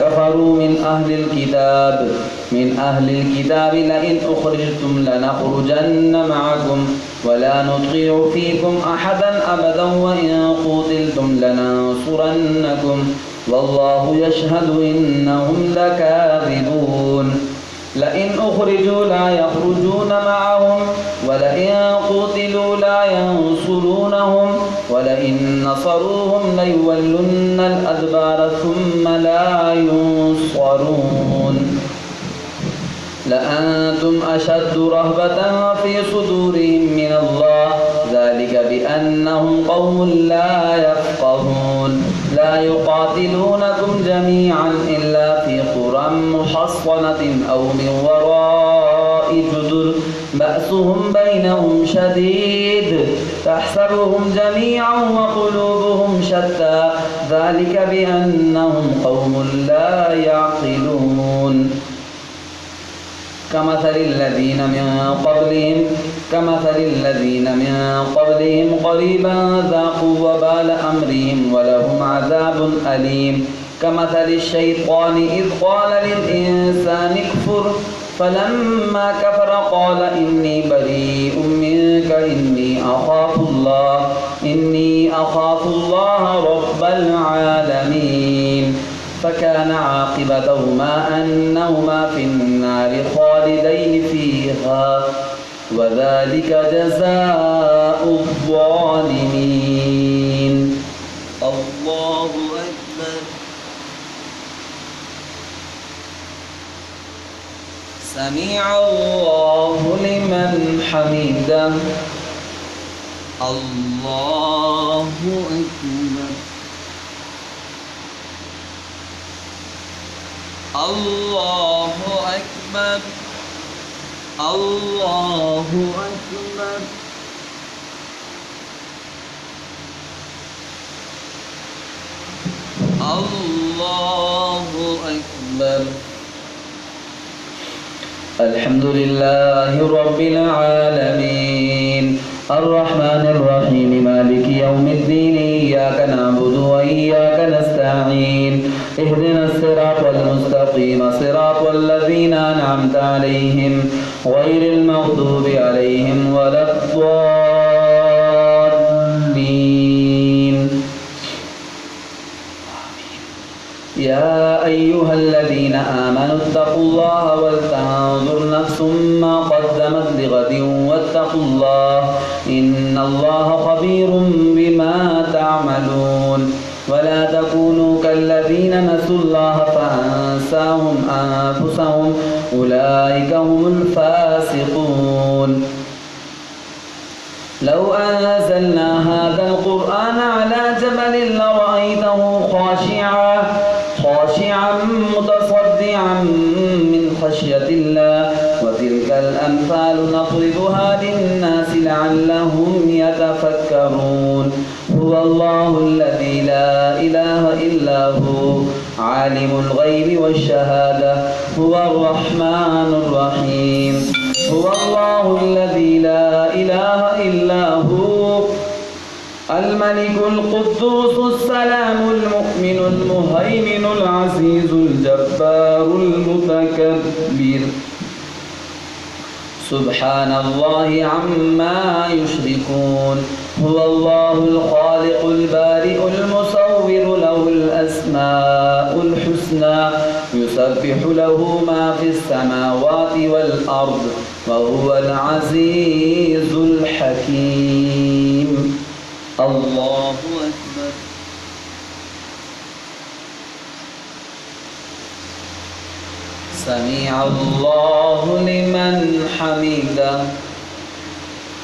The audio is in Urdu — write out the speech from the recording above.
كفروا من أهل الكتاب لئن أخرجتم لنخرجن معكم ولا نطيع فيكم أحدا أبدا وإن قتلتم لننصرنكم والله يشهد إنهم لكاذبون لئن أخرجوا لا يخرجون معهم ولئن قتلوا لا ينصرونهم ولئن نصروهم ليولن الأدبار ثم لا ينصرون لأنتم أشد رهبة في صدورهم من الله ذلك بأنهم قوم لا يفقهون لا يقاتلونكم جميعا إلا في قرى محصنة أو من وراء جدر بأسهم بينهم شديد تحسبهم جميعا وقلوبهم شتى ذلك بأنهم قوم لا يعقلون كمثل الذين من قبلهم قريبا ذاقوا وبال أمرهم ولهم عذاب أليم كمثل الشيطان إذ قال للإنسان اكفر فلما كفر قال إني بريء منك إني أخاف الله رب العالمين فكان عاقبتهما أنهما في النار خالدين فيها وذلك جزاء الظالمين الله أكبر سمع الله لمن حمده الله أكبر الله أكبر الله أكبر الله أكبر الحمد لله رب العالمين الرحمن الرحيم مالك يوم الدين إياك نعبد وإياك نستعين اهدنا الصراط المستقيم صراط الذين أنعمت عليهم غير المغضوب عليهم ولا الضالين يا أيها الذين آمنوا اتقوا الله ولتنظر نفس ما قدمت لغد واتقوا الله إن الله خبير بما تعملون ولا تكونوا كالذين نسوا الله فأنساهم أنفسهم أولئك هم الفاسقون لو أنزلنا هذا القرآن على جبل لرأيته خاشعا متصدعا من خشية الله وتلك الأمثال نضربها للناس لعلهم يتفكرون هو الله الذي لا إله إلا هو عالم الغيب والشهادة هو الرحمن الرحيم هو الله الذي لا إله إلا هو الملك القدوس السلام المؤمن المهيمن العزيز الجبار المتكبر سبحان الله عما يشركون هو الله الخالق البارئ المصور له الأسماء الحسنى يسبح له ما في السماوات والأرض وهو العزيز الحكيم الله أكبر سمع الله لمن حمده